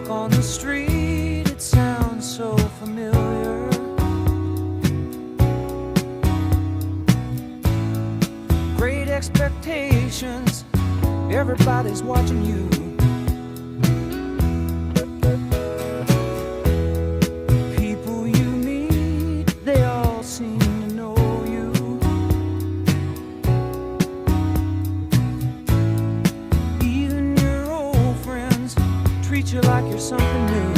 walk on the street, it sounds so familiar. Great expectations, everybody's watching you. People you meet, they all seem to know you. Even your old friends treat you like you're something new.